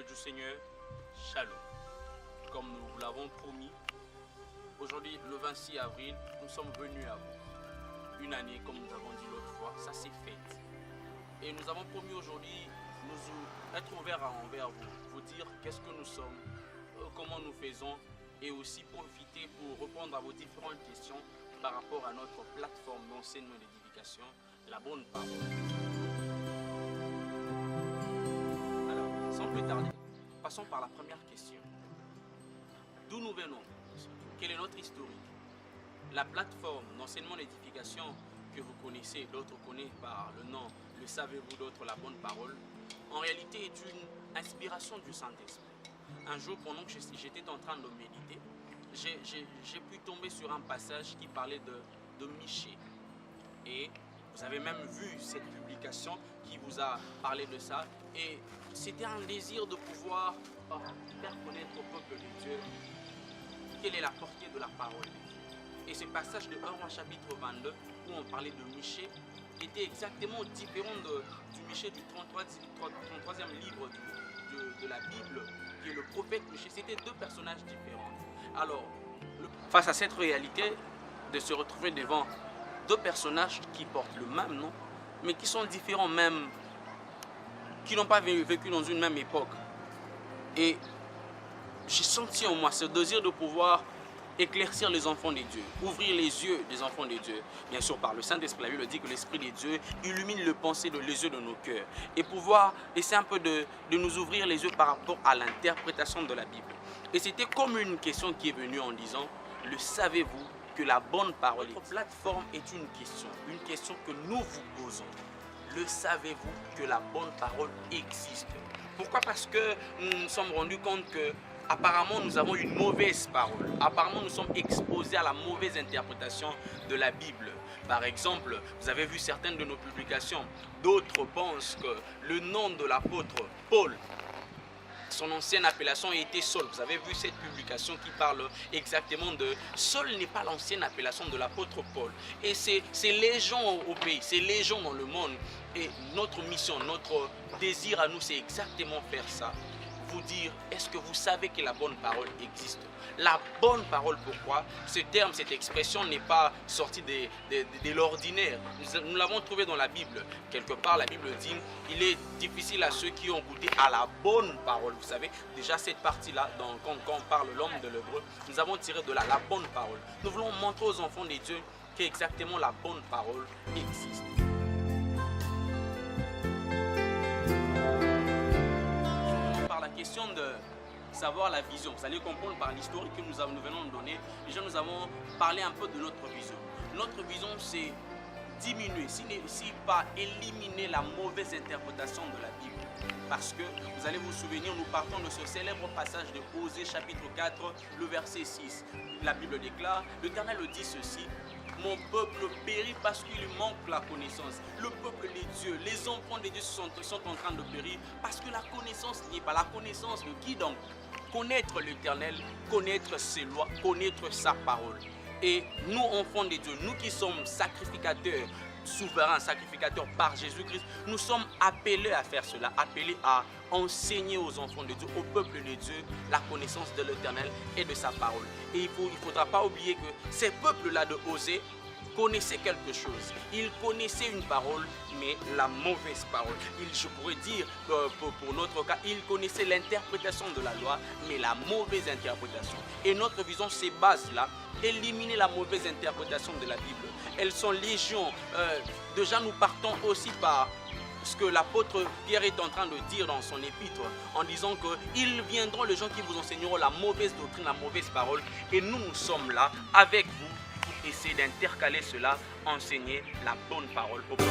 Peuple du Seigneur, Shalom. Comme nous l'avons promis, aujourd'hui, le 26 avril, nous sommes venus à vous. Une année, comme nous avons dit l'autre fois, ça s'est fait. Et nous avons promis aujourd'hui être ouverts envers vous, vous dire qu'est-ce que nous sommes, comment nous faisons, et aussi profiter pour répondre à vos différentes questions par rapport à notre plateforme d'enseignement et d'édification, la bonne parole. Alors, sans plus tarder, passons par la première question. D'où nous venons? Quelle est notre historique? La plateforme d'enseignement et d'édification que vous connaissez, d'autres connaissent par le nom, le savez-vous, d'autres la bonne parole, en réalité est une inspiration du Saint-Esprit. Un jour, pendant que j'étais en train de méditer, j'ai pu tomber sur un passage qui parlait de Michée. Et vous avez même vu cette publication qui vous a parlé de ça. Et c'était un désir de pouvoir faire connaître au peuple de Dieu quelle est la portée de la parole de Dieu. Et ce passage de 1 chapitre 22, où on parlait de Michée, était exactement différent du Michée du 33e livre de la Bible, qui est le prophète Michée. C'était deux personnages différents. Alors, face à cette réalité de se retrouver devant deux personnages qui portent le même nom, mais qui sont différents même, qui n'ont pas vécu dans une même époque. Et j'ai senti en moi ce désir de pouvoir éclaircir les enfants de Dieu, ouvrir les yeux des enfants de Dieu. Bien sûr, par le Saint-Esprit, la Bible dit que l'Esprit de Dieu illumine le pensée les yeux de nos cœurs. Et pouvoir essayer un peu de nous ouvrir les yeux par rapport à l'interprétation de la Bible. Et c'était comme une question qui est venue en disant, le savez-vous que la bonne parole, notre plateforme est une question que nous vous posons. Le savez-vous que la bonne parole existe? Pourquoi? Parce que nous nous sommes rendus compte que apparemment, nous avons une mauvaise parole. Apparemment, nous sommes exposés à la mauvaise interprétation de la Bible. Par exemple, vous avez vu certaines de nos publications. D'autres pensent que le nom de l'apôtre Paul, son ancienne appellation était Saul. Vous avez vu cette publication qui parle exactement de Saul n'est pas l'ancienne appellation de l'apôtre Paul. Et c'est légion au pays, c'est légion dans le monde. Et notre mission, notre désir à nous, c'est exactement faire ça. Vous dire, est-ce que vous savez que la bonne parole existe? La bonne parole, pourquoi? Ce terme, cette expression n'est pas sortie de l'ordinaire. Nous l'avons trouvé dans la Bible. Quelque part, la Bible dit, il est difficile à ceux qui ont goûté à la bonne parole. Vous savez, déjà cette partie-là, quand on parle l'homme de l'hébreu, nous avons tiré de là la bonne parole. Nous voulons montrer aux enfants de Dieu qu'exactement la bonne parole existe. La question de savoir la vision, vous allez comprendre par l'historique que nous venons de donner. Déjà, nous avons parlé un peu de notre vision. Notre vision, c'est diminuer, si pas éliminer la mauvaise interprétation de la Bible. Parce que, vous allez vous souvenir, nous partons de ce célèbre passage de Osée chapitre 4, le verset 6. La Bible déclare, l'Éternel dit ceci: mon peuple périt parce qu'il lui manque la connaissance. Le peuple des dieux, les enfants de Dieu sont en train de périr parce que la connaissance n'y est pas. La connaissance de qui donc? Connaître l'Éternel, connaître ses lois, connaître sa parole. Et nous, enfants de Dieu, nous qui sommes sacrificateurs, souverains, sacrificateurs par Jésus-Christ, nous sommes appelés à faire cela, appelés à enseigner aux enfants de Dieu, au peuple de Dieu, la connaissance de l'Éternel et de sa parole. Et il ne faudra pas oublier que ces peuples-là de Osée connaissaient quelque chose. Ils connaissaient une parole, mais la mauvaise parole. Je pourrais dire, pour notre cas, ils connaissaient l'interprétation de la loi, mais la mauvaise interprétation. Et notre vision, ces bases-là, éliminer la mauvaise interprétation de la Bible. Elles sont légion. Déjà, nous partons aussi par ce que l'apôtre Pierre est en train de dire dans son épître, en disant qu'ils viendront les gens qui vous enseigneront la mauvaise doctrine, la mauvaise parole, et nous sommes là avec vous pour essayer d'intercaler cela, enseigner la bonne parole au peuple.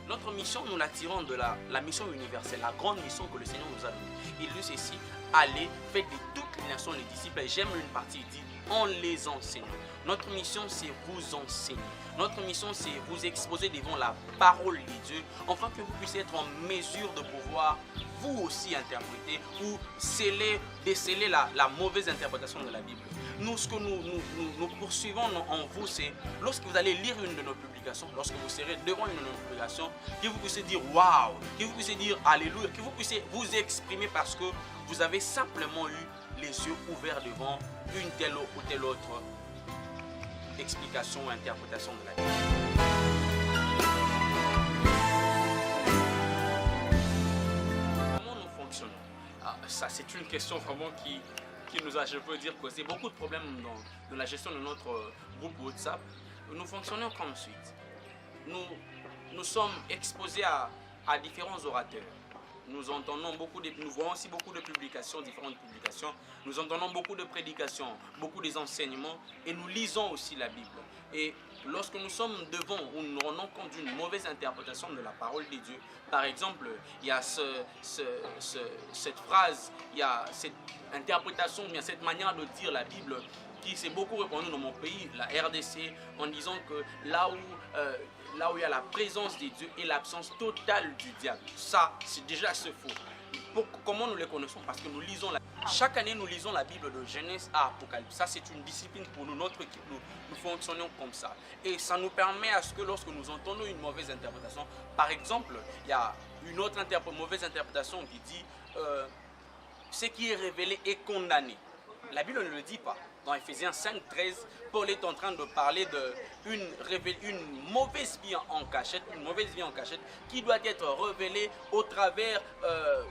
Notre mission, nous la tirons de la mission universelle, la grande mission que le Seigneur nous a donnée. Il dit ceci: allez, faites de toutes les nations les disciples. Et j'aime une partie, il dit, en les enseignant. Notre mission, c'est vous enseigner. Notre mission, c'est vous exposer devant la parole de Dieu, afin que vous puissiez être en mesure de pouvoir vous aussi interpréter ou déceler la mauvaise interprétation de la Bible. nous, ce que nous poursuivons en vous, c'est lorsque vous allez lire une de nos publications, lorsque vous serez devant une de nos publications, que vous puissiez dire waouh, que vous puissiez dire alléluia, que vous puissiez vous exprimer parce que vous avez simplement eu les yeux ouverts devant une telle ou telle autre explication ou interprétation de la Bible. Comment nous fonctionnons? Ça, c'est une question vraiment qui nous a, je peux dire, causé beaucoup de problèmes dans la gestion de notre groupe WhatsApp. Nous fonctionnons comme suite. Nous sommes exposés à différents orateurs. Nous entendons nous voyons aussi beaucoup de publications, différentes publications. Nous entendons beaucoup de prédications, beaucoup des enseignements et nous lisons aussi la Bible. Et lorsque nous sommes devant ou nous rendons compte d'une mauvaise interprétation de la parole de Dieu, par exemple, il y a cette phrase, il y a cette interprétation, bien cette manière de dire la Bible qui s'est beaucoup répandue dans mon pays, la RDC, en disant que là où il y a la présence de Dieu et l'absence totale du diable. Ça, c'est déjà ce faux. Comment nous les connaissons? Parce que nous lisons chaque année, nous lisons la Bible de Genèse à Apocalypse. Ça, c'est une discipline pour nous, notre équipe. Nous fonctionnons comme ça. Et ça nous permet à ce que lorsque nous entendons une mauvaise interprétation, par exemple, il y a une autre mauvaise interprétation qui dit ce qui est révélé est condamné. La Bible ne le dit pas. Dans Ephésiens 5:13, Paul est en train de parler d'une mauvaise vie en cachette, qui doit être révélée au travers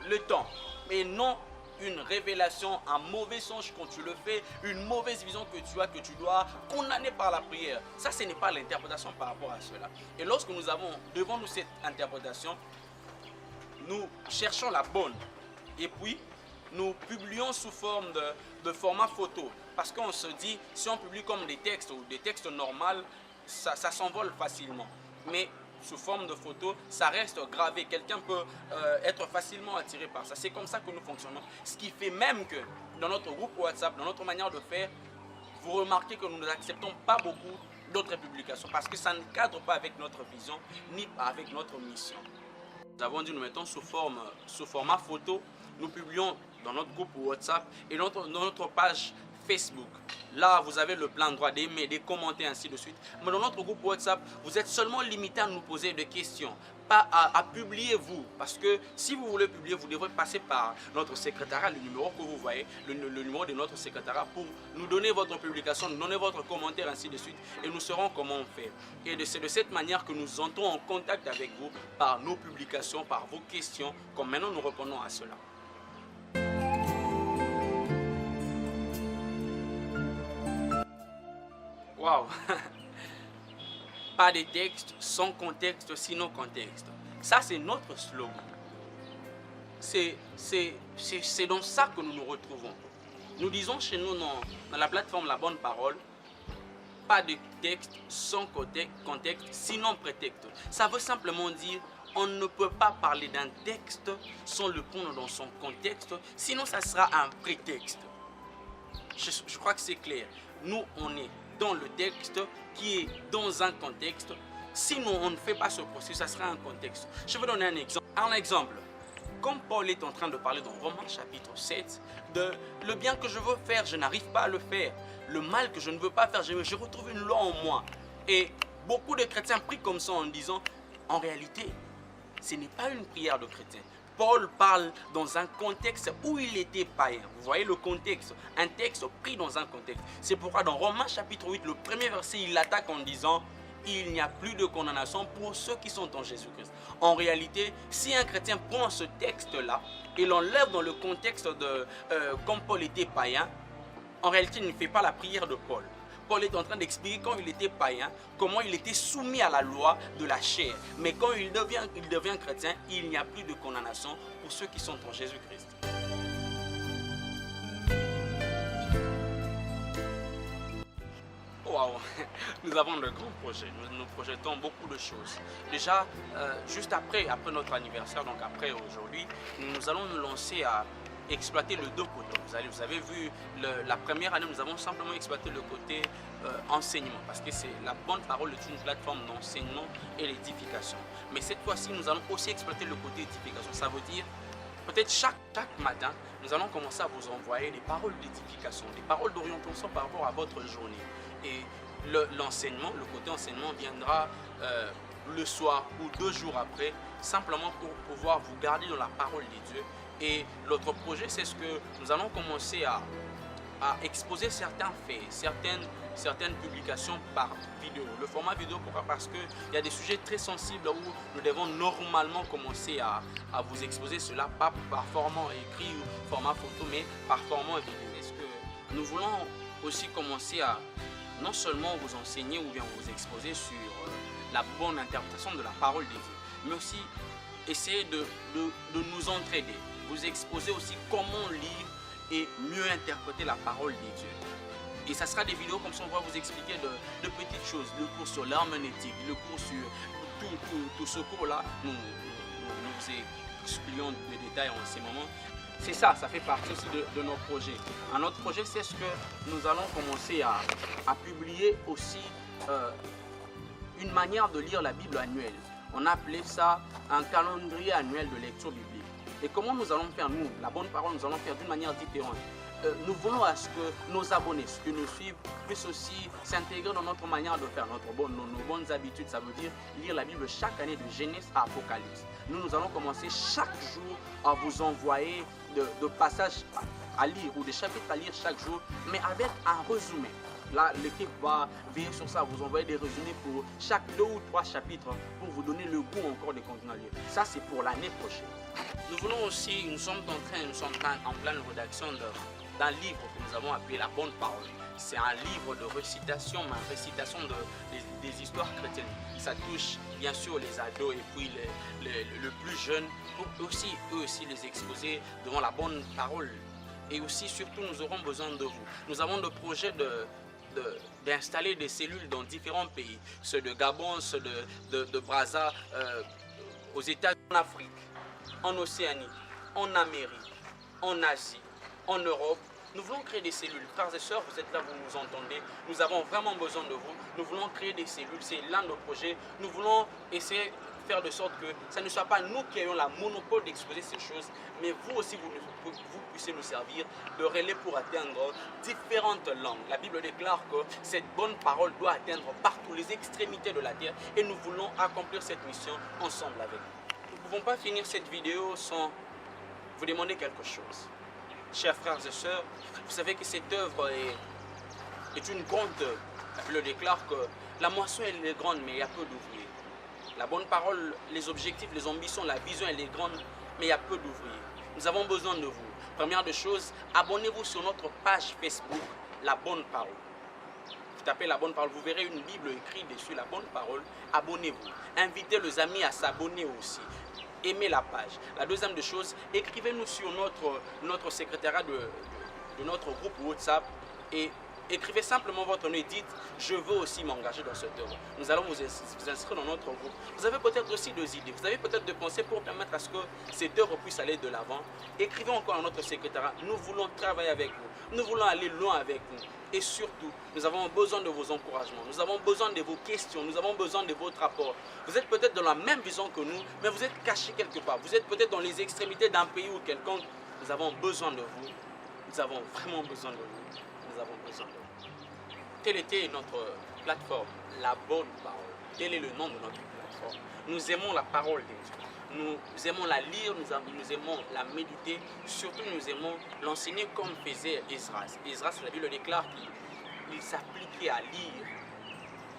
le temps. Et non une révélation, un mauvais songe quand tu le fais, une mauvaise vision que tu as, que tu dois condamner par la prière. Ça, ce n'est pas l'interprétation par rapport à cela. Et lorsque nous avons devant nous cette interprétation, nous cherchons la bonne. Et puis, nous publions sous forme de format photo. Parce qu'on se dit, si on publie comme des textes ou des textes normaux, ça s'envole facilement. Mais sous forme de photo, ça reste gravé. Quelqu'un peut être facilement attiré par ça. C'est comme ça que nous fonctionnons. Ce qui fait même que dans notre groupe WhatsApp, dans notre manière de faire, vous remarquez que nous n'acceptons pas beaucoup d'autres publications parce que ça ne cadre pas avec notre vision ni avec notre mission. Nous avons dit nous mettons sous format photo. Nous publions dans notre groupe WhatsApp et dans notre page Facebook. Là, vous avez le plein droit d'aimer, de commenter, ainsi de suite. Mais dans notre groupe WhatsApp, vous êtes seulement limité à nous poser des questions, pas à publier vous. Parce que si vous voulez publier, vous devrez passer par notre secrétariat, le numéro que vous voyez, le numéro de notre secrétariat pour nous donner votre publication, nous donner votre commentaire, ainsi de suite. Et nous saurons comment on fait. Et c'est de cette manière que nous entrons en contact avec vous par nos publications, par vos questions, comme maintenant nous répondons à cela. Waouh! Pas de texte sans contexte, sinon contexte. Ça, c'est notre slogan. C'est dans ça que nous nous retrouvons. Nous disons chez nous dans la plateforme La Bonne Parole, pas de texte sans contexte, sinon prétexte. Ça veut simplement dire on ne peut pas parler d'un texte sans le prendre dans son contexte, sinon ça sera un prétexte. Je crois que c'est clair. Nous, on est dans le texte qui est dans un contexte. Sinon, on ne fait pas ce processus, ça sera un contexte. Je vais donner un exemple. Un exemple. Comme Paul est en train de parler dans Romains chapitre 7, de le bien que je veux faire, je n'arrive pas à le faire. Le mal que je ne veux pas faire, je retrouve une loi en moi. Et beaucoup de chrétiens prient comme ça en disant, en réalité, ce n'est pas une prière de chrétien. Paul parle dans un contexte où il était païen. Vous voyez le contexte, un texte pris dans un contexte. C'est pourquoi dans Romains chapitre 8, le premier verset, il l'attaque en disant « Il n'y a plus de condamnation pour ceux qui sont en Jésus-Christ ». En réalité, si un chrétien prend ce texte-là et l'enlève dans le contexte de comme Paul était païen, en réalité, il ne fait pas la prière de Paul. Paul est en train d'expliquer quand il était païen, comment il était soumis à la loi de la chair. Mais quand il devient chrétien, il n'y a plus de condamnation pour ceux qui sont en Jésus-Christ. Waouh, nous avons de grands projets, nous projetons beaucoup de choses. Déjà, juste après notre anniversaire, donc après aujourd'hui, nous allons nous lancer à exploiter le deux côtés. Vous avez vu, la première année, nous avons simplement exploité le côté enseignement, parce que c'est la bonne parole est une plateforme d'enseignement et d'édification. Mais cette fois-ci, nous allons aussi exploiter le côté édification. Ça veut dire peut-être chaque matin, nous allons commencer à vous envoyer des paroles d'édification, des paroles d'orientation par rapport à votre journée. Et l'enseignement, le côté enseignement viendra le soir ou 2 jours après, simplement pour pouvoir vous garder dans la parole de Dieu. Et l'autre projet, c'est ce que nous allons commencer à exposer certains faits, certaines publications par vidéo. Le format vidéo, pourquoi? Parce qu'il y a des sujets très sensibles où nous devons normalement commencer à vous exposer cela, pas par format écrit ou format photo, mais par format vidéo. Est-ce que nous voulons aussi commencer à non seulement vous enseigner ou bien vous exposer sur la bonne interprétation de la parole de Dieu, mais aussi essayer de nous entraider, vous exposer aussi comment lire et mieux interpréter la parole de Dieu. Et ça sera des vidéos comme ça, on va vous expliquer de petites choses, le cours sur l'herméneutique, le cours sur tout ce cours-là, nous vous expliquons les détails en ces moments. C'est ça fait partie aussi de nos projets. Un autre projet, c'est ce que nous allons commencer à publier aussi une manière de lire la Bible annuelle. On a appelé ça un calendrier annuel de lecture biblique. Et comment nous allons faire, nous, la bonne parole, nous allons faire d'une manière différente. Nous voulons à ce que nos abonnés, ceux qui nous suivent, puissent aussi s'intégrer dans notre manière de faire, nos bonnes habitudes. Ça veut dire lire la Bible chaque année de Genèse à Apocalypse. Nous allons commencer chaque jour à vous envoyer de passages à lire ou des chapitres à lire chaque jour, mais avec un résumé. Là, l'équipe va veiller sur ça, vous envoyer des résumés pour chaque 2 ou 3 chapitres pour vous donner le goût encore des contenus à lire. Ça, c'est pour l'année prochaine. Nous voulons aussi, nous sommes en pleine rédaction d'un livre que nous avons appelé La Bonne Parole. C'est un livre de récitation, mais une récitation des histoires chrétiennes. Ça touche bien sûr les ados et puis le plus jeune, pour aussi, eux aussi les exposer devant la bonne parole. Et aussi, surtout, nous aurons besoin de vous. Nous avons le projet d'installer des cellules dans différents pays, ceux de Gabon, ceux de Brazza, aux États-Unis, en Afrique, en Océanie, en Amérique, en Asie, en Europe. Nous voulons créer des cellules. Frères et sœurs, vous êtes là, vous nous entendez. Nous avons vraiment besoin de vous. Nous voulons créer des cellules. C'est l'un de nos projets. Nous voulons essayer de faire de sorte que ce ne soit pas nous qui ayons la monopole d'exposer ces choses, mais vous aussi, vous puissiez nous servir de relais pour atteindre différentes langues. La Bible déclare que cette bonne parole doit atteindre partout les extrémités de la terre et nous voulons accomplir cette mission ensemble avec vous. Nous ne pouvons pas finir cette vidéo sans vous demander quelque chose. Chers frères et sœurs, vous savez que cette œuvre est une grande œuvre. La Bible déclare que la moisson elle est grande, mais il y a peu d'ouvriers. La bonne parole, les objectifs, les ambitions, la vision elle est grande, mais il y a peu d'ouvriers. Nous avons besoin de vous. Première des choses, abonnez-vous sur notre page Facebook, La Bonne Parole. Vous tapez La Bonne Parole, vous verrez une Bible écrite dessus, La Bonne Parole. Abonnez-vous. Invitez les amis à s'abonner aussi. Aimez la page. La deuxième des choses, écrivez-nous sur notre secrétariat de notre groupe WhatsApp et écrivez simplement votre nom et dites « Je veux aussi m'engager dans cette œuvre ». Nous allons vous inscrire dans notre groupe. Vous avez peut-être aussi des idées, vous avez peut-être des pensées pour permettre à ce que cette œuvre puisse aller de l'avant. Écrivez encore à notre secrétariat. Nous voulons travailler avec vous. Nous voulons aller loin avec vous. Et surtout, nous avons besoin de vos encouragements. Nous avons besoin de vos questions. Nous avons besoin de votre rapport. Vous êtes peut-être dans la même vision que nous, mais vous êtes cachés quelque part. Vous êtes peut-être dans les extrémités d'un pays ou quelconque. Nous avons besoin de vous. Nous avons vraiment besoin de vous. Nous avons besoin de vous. Telle était notre plateforme, La Bonne Parole. Tel est le nom de notre plateforme. Nous aimons la parole de Dieu. Nous aimons la lire, nous aimons la méditer. Surtout, nous aimons l'enseigner comme faisait Esdras. Esdras, la Bible déclare qu'il s'appliquait à lire,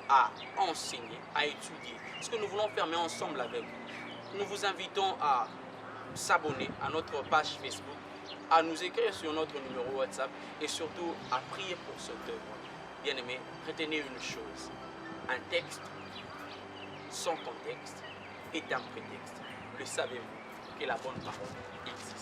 à enseigner, à étudier. Ce que nous voulons faire, mais ensemble avec vous. Nous vous invitons à s'abonner à notre page Facebook, à nous écrire sur notre numéro WhatsApp et surtout à prier pour cette œuvre. Bien-aimés, retenez une chose. Un texte sans contexte est un prétexte. Le savez-vous que la bonne parole existe.